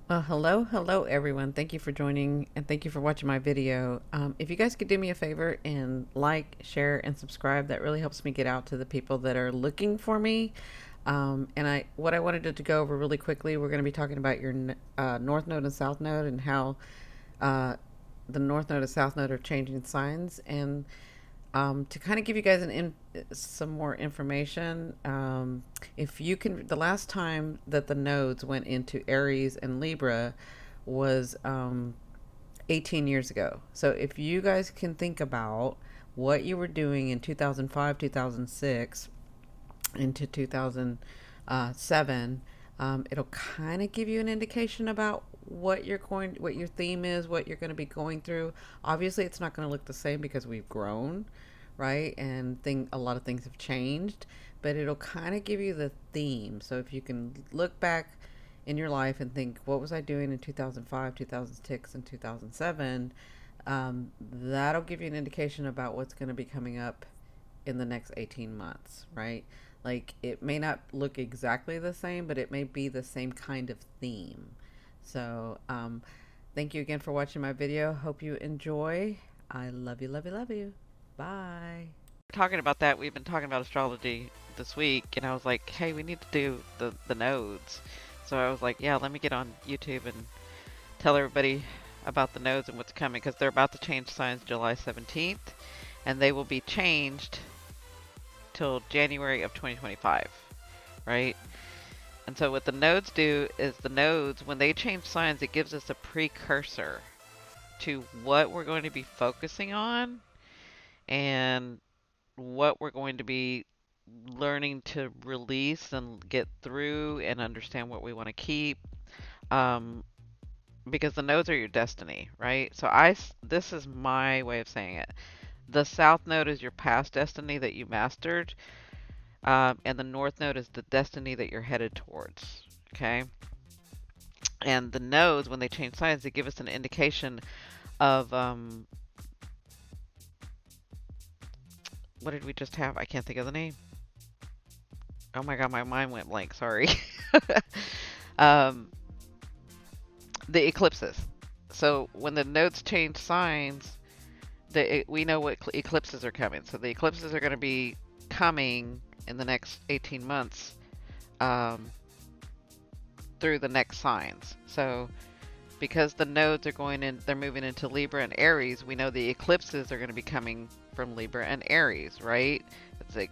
Hello everyone. Thank you for joining and thank you for watching my video. If you guys could do me a favor and like, share, and subscribe, that really helps me get out to the people that are looking for me. What I wanted to go over really quickly, we're going to be talking about your North Node and South Node and how uh, the North Node and South Node are changing signs. And to kind of give you guys some more information, if you can, the last time that the nodes went into Aries and Libra was 18 years ago. So if you guys can think about what you were doing in 2005, 2006 into 2007, it'll kind of give you an indication about what your theme is, what you're going to be going through. Obviously, it's not going to look the same because we've grown, right? And a lot of things have changed, but it'll kind of give you the theme. So if you can look back in your life and think, what was I doing in 2005, 2006, and 2007? That'll give you an indication about what's going to be coming up in the next 18 months, right? Like it may not look exactly the same, but it may be the same kind of theme. So, thank you again for watching my video. Hope you enjoy. I love you, love you, love you. Bye. Talking about that, we've been talking about astrology this week, and I was like, hey, we need to do the nodes. So I was like, yeah, let me get on YouTube and tell everybody about the nodes and what's coming, because they're about to change signs July 17th, and they will be changed till January of 2025, right? And so what the nodes do is the nodes, when they change signs, it gives us a precursor to what we're going to be focusing on and what we're going to be learning to release and get through and understand what we want to keep. Um, because the nodes are your destiny, right? So this is my way of saying it. The south node is your past destiny that you mastered, and the north node is the destiny that you're headed towards. Okay, and the nodes, when they change signs, they give us an indication of what did we just have? I can't think of the name. Oh my god, my mind went blank. Sorry. um, the eclipses. So when the nodes change signs, we know what eclipses are coming. So the eclipses are going to be coming in the next 18 months um, through the next signs. So because the nodes are going in, they're moving into Libra and Aries, we know the eclipses are going to be coming from Libra and Aries, right? It's a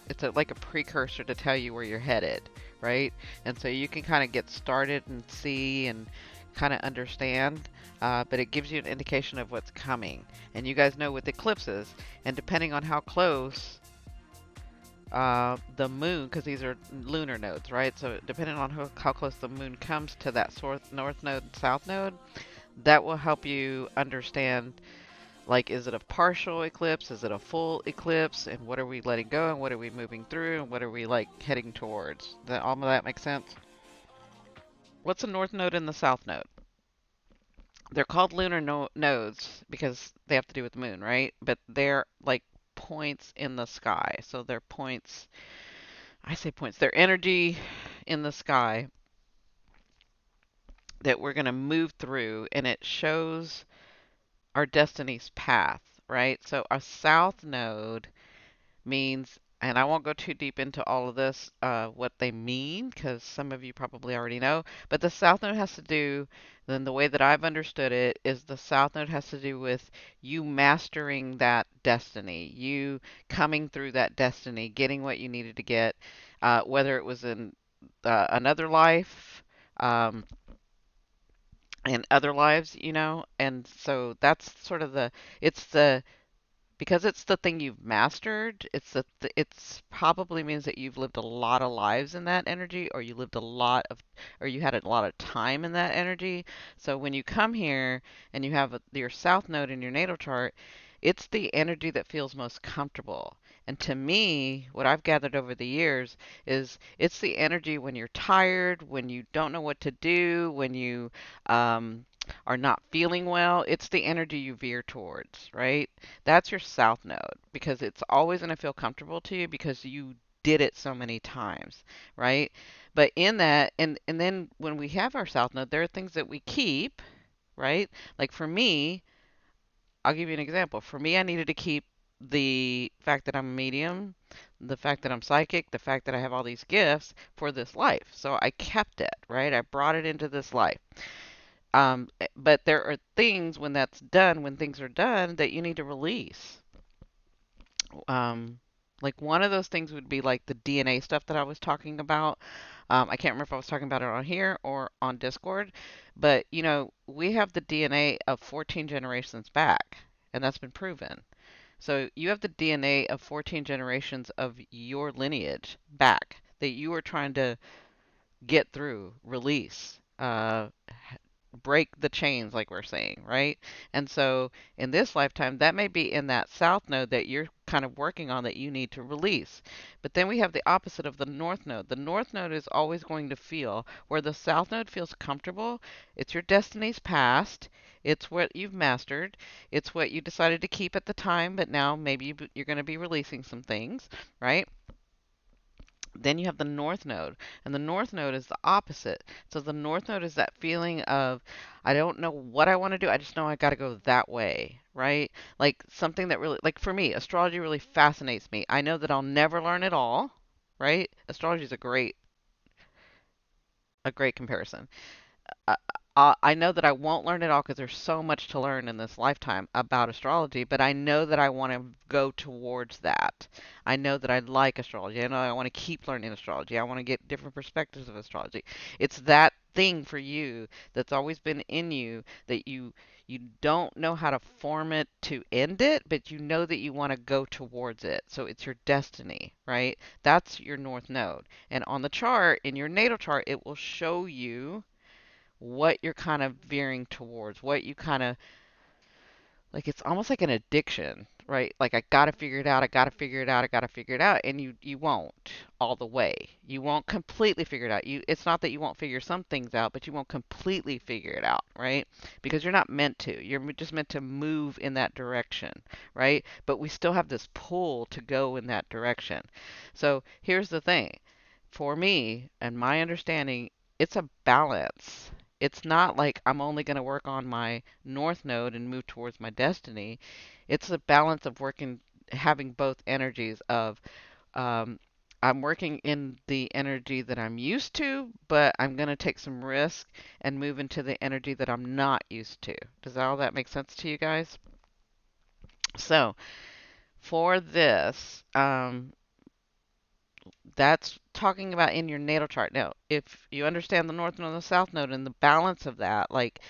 it's like a precursor to tell you where you're headed, right? And so you can kind of get started and see and kind of understand, but it gives you an indication of what's coming. And you guys know with eclipses, and depending on how close the moon, because these are lunar nodes, right? So depending on how close the moon comes to that north node and south node, that will help you understand, like, is it a partial eclipse? Is it a full eclipse? And what are we letting go? And what are we moving through? And what are we, like, heading towards? All of that makes sense? What's the north node and the south node? They're called lunar nodes because they have to do with the moon, right? But they're like points in the sky. So they're points, I say points, they're energy in the sky that we're going to move through, and it shows our destiny's path, right? So a south node means, and I won't go too deep into all of this, what they mean, because some of you probably already know, but the South Node has to do, then the way that I've understood it is the South Node has to do with you mastering that destiny, you coming through that destiny, getting what you needed to get, whether it was in another life, um, and other lives, and so that's sort of it's the because it's the thing you've mastered, it's probably means that you've lived a lot of lives in that energy, or or you had a lot of time in that energy. So when you come here and you have your south node in your natal chart, it's the energy that feels most comfortable. And to me, what I've gathered over the years is it's the energy when you're tired, when you don't know what to do, when you are not feeling well. It's the energy you veer towards, right? That's your south node because it's always going to feel comfortable to you because you did it so many times, right? But in that, and then when we have our south node, there are things that we keep, right? Like for me, I'll give you an example. For me, I needed to keep the fact that I'm a medium, the fact that I'm psychic, the fact that I have all these gifts for this life. So I kept it, right? I brought it into this life. But there are things when that's done, when things are done, that you need to release. Um, like one of those things would be like the DNA stuff that I was talking about. I can't remember if I was talking about it on here or on Discord, but we have the DNA of 14 generations back, and that's been proven. So you have the DNA of 14 generations of your lineage back that you are trying to get through, release, break the chains, like we're saying, right? And so in this lifetime, that may be in that south node that you're kind of working on that you need to release. But then we have the opposite of the north node. The north node is always going to feel where the south node feels comfortable. It's your destiny's past. It's what you've mastered. It's what you decided to keep at the time, but now maybe you're going to be releasing some things, right? Then you have the north node, and the north node is the opposite. So the north node is that feeling of, I don't know what I want to do. I just know I got to go that way, right? Like something that really, like for me, astrology really fascinates me. I know that I'll never learn it all, right? Astrology is a great comparison. uh, I know that I won't learn it all because there's so much to learn in this lifetime about astrology, but I know that I want to go towards that. I know that I like astrology. I know I want to keep learning astrology. I want to get different perspectives of astrology. It's that thing for you that's always been in you that you don't know how to form it to end it, but you know that you want to go towards it. So it's your destiny, right? That's your north node. And on the chart, in your natal chart, it will show you what you're kind of veering towards, what you kind of like. It's almost like an addiction, right? Like I got to figure it out, I got to figure it out, I got to figure it out, and you won't all the way. You won't completely figure it out. It's not that you won't figure some things out, but you won't completely figure it out, right? Because you're not meant to. You're just meant to move in that direction, right? But we still have this pull to go in that direction. So here's the thing. For me and my understanding, it's a balance. It's not like I'm only going to work on my north node and move towards my destiny. It's a balance of working, having both energies of, um, I'm working in the energy that I'm used to, but I'm going to take some risk and move into the energy that I'm not used to. Does all that make sense to you guys? So for this, that's talking about in your natal chart. Now, if you understand the north node and the south node and the balance of that, like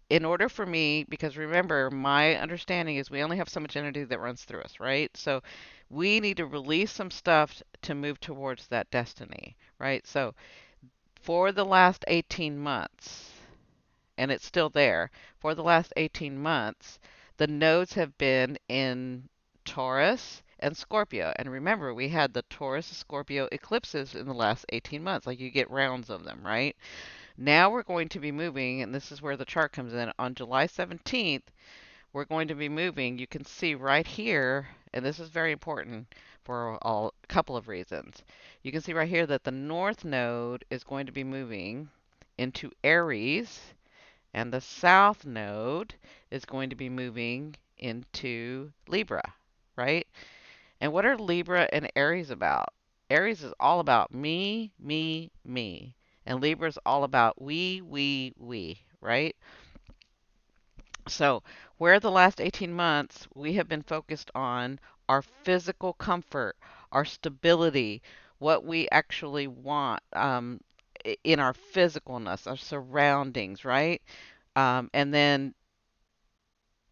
in order for me, because remember, my understanding is we only have so much energy that runs through us, right? So we need to release some stuff to move towards that destiny, right? So for the last 18 months, and it's still there, for the last 18 months, the nodes have been in Taurus and Scorpio. And remember, we had the Taurus Scorpio eclipses in the last 18 months. Like you get rounds of them, right? Now we're going to be moving, and this is where the chart comes in. On July 17th, we're going to be moving. You can see right here, and this is very important for a couple of reasons. You can see right here that the north node is going to be moving into Aries, and the south node is going to be moving into Libra, right? And what are Libra and Aries about? Aries is all about me, me, me. And Libra is all about we, right? So, where the last 18 months we have been focused on our physical comfort, our stability, what we actually want in our physicalness, our surroundings, right? And then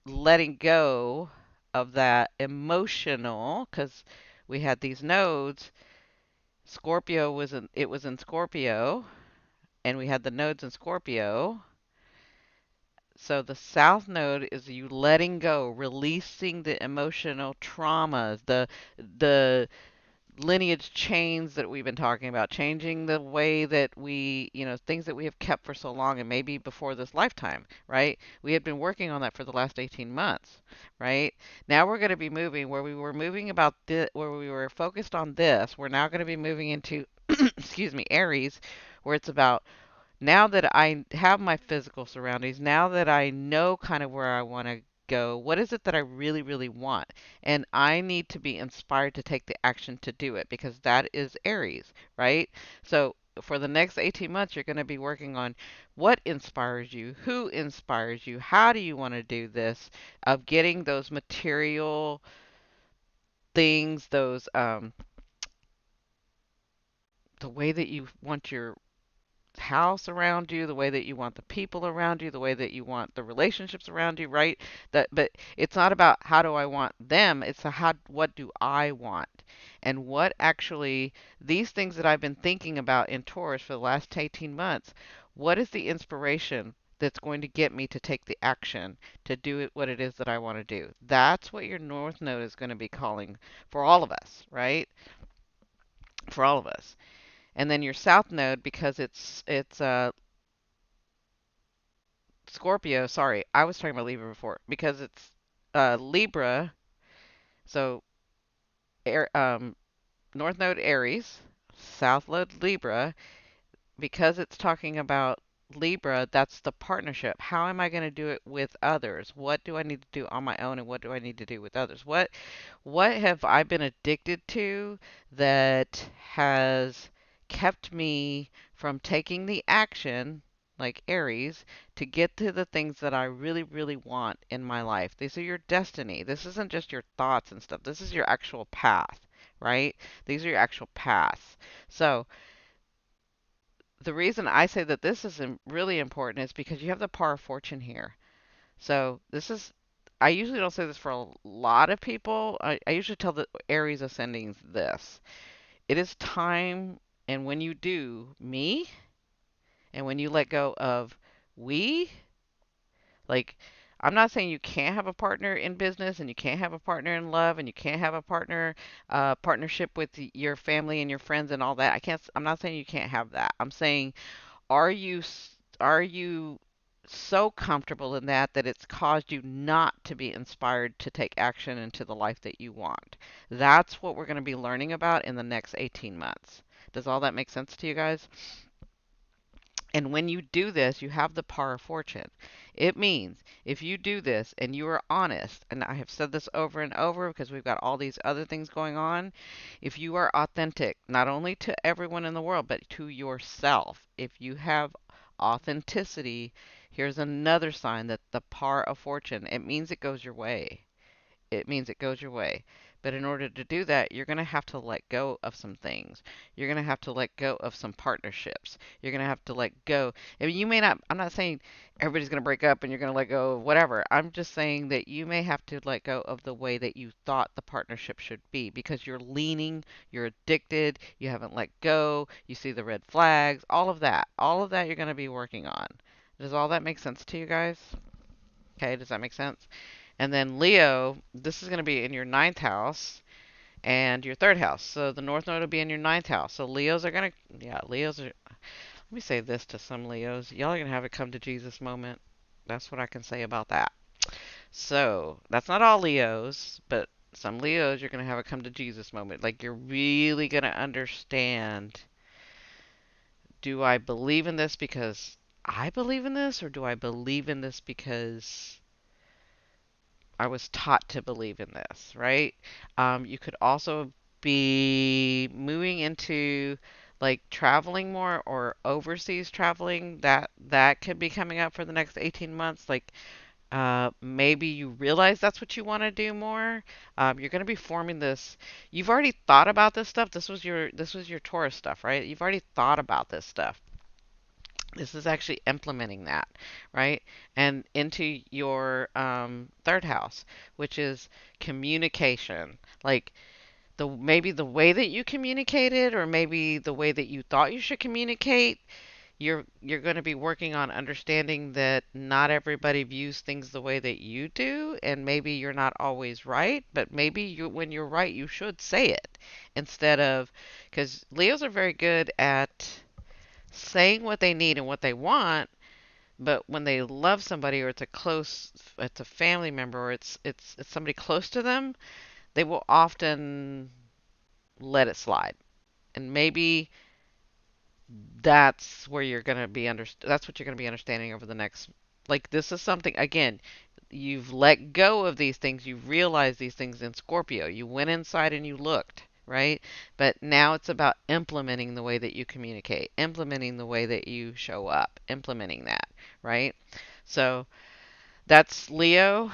letting go of that emotional, because we had these nodes. Scorpio was in Scorpio, and we had the nodes in Scorpio. So the south node is you letting go, releasing the emotional traumas, the lineage chains that we've been talking about, changing the way that things that we have kept for so long and maybe before this lifetime, right? We had been working on that for the last 18 months, right? Now we're going to be moving where we were moving where we were focused on this. We're now going to be moving into excuse me, Aries, where it's about now that I have my physical surroundings, now that I know kind of where I want to go, what is it that I really, really want? And I need to be inspired to take the action to do it because that is Aries, right? So for the next 18 months, you're going to be working on what inspires you, who inspires you, how do you want to do this, of getting those material things, those, the way that you want your house around you, the way that you want the people around you, the way that you want the relationships around you, right? That, but it's not about how do I want them, it's a how what do I want? And what actually these things that I've been thinking about in Taurus for the last 18 months, what is the inspiration that's going to get me to take the action to do it what it is that I want to do? That's what your North Node is going to be calling for all of us, right? For all of us. And then your South Node, because it's Scorpio, sorry, I was talking about Libra before because it's Libra. So air, North Node Aries, South Node Libra. Because it's talking about Libra, that's the partnership. How am I going to do it with others? What do I need to do on my own, and what do I need to do with others? What have I been addicted to that has kept me from taking the action, like Aries, to get to the things that I really, really want in my life? These are your destiny. This isn't just your thoughts and stuff. This is your actual path, right? These are your actual paths. So, the reason I say that this is really important is because you have the power of fortune here. So this is, I usually don't say this for a lot of people. I usually tell the Aries ascendings this. It is time, and when you do me, and when you let go of we, like, I'm not saying you can't have a partner in business and you can't have a partner in love and you can't have a partnership with your family and your friends and all that. I'm not saying you can't have that. I'm saying are you are you so comfortable in that that it's caused you not to be inspired to take action into the life that you want? That's what we're going to be learning about in the next 18 months. Does all that make sense to you guys? And when you do this, you have the power of fortune. It means if you do this and you are honest, and I have said this over and over because we've got all these other things going on, if you are authentic, not only to everyone in the world, but to yourself, if you have authenticity, here's another sign that the power of fortune, it means it goes your way. It means it goes your way. But in order to do that, you're going to have to let go of some things. You're going to have to let go of some partnerships. You're going to have to let go. I mean, you may not, I'm not saying everybody's going to break up and you're going to let go of whatever. I'm just saying that you may have to let go of the way that you thought the partnership should be because you're leaning, you're addicted, you haven't let go, you see the red flags, all of that. All of that you're going to be working on. Does all that make sense to you guys? Okay, does that make sense? And then Leo, this is going to be in your ninth house and your third house. So the North Node will be in your ninth house. So Leos are going to, yeah, Leos are, let me say this to some Leos. Y'all are going to have a come to Jesus moment. That's what I can say about that. So that's not all Leos, but some Leos, you're going to have a come to Jesus moment. Like you're really going to understand, do I believe in this because I believe in this, or do I believe in this because I was taught to believe in this, right? You could also be moving into like traveling more or overseas traveling. That could be coming up for the next 18 months. Like maybe you realize that's what you want to do more. You're going to be forming this. You've already thought about this stuff. This was your Taurus stuff, right? You've already thought about this stuff. This is actually implementing that, right? And into your third house, which is communication. Like the maybe the way that you communicated, or maybe the way that you thought you should communicate. You're going to be working on understanding that not everybody views things the way that you do, and maybe you're not always right, but maybe when you're right, you should say it instead of because Leos are very good at saying what they need and what they want, but when they love somebody or it's a family member or it's somebody close to them, they will often let it slide. And maybe that's where you're going to be that's what you're going to be understanding over the next, like, this is something, again, you've let go of these things, you've realized these things in Scorpio, you went inside and you looked, right? But now it's about implementing the way that you communicate, implementing the way that you show up, implementing that, right? So that's Leo.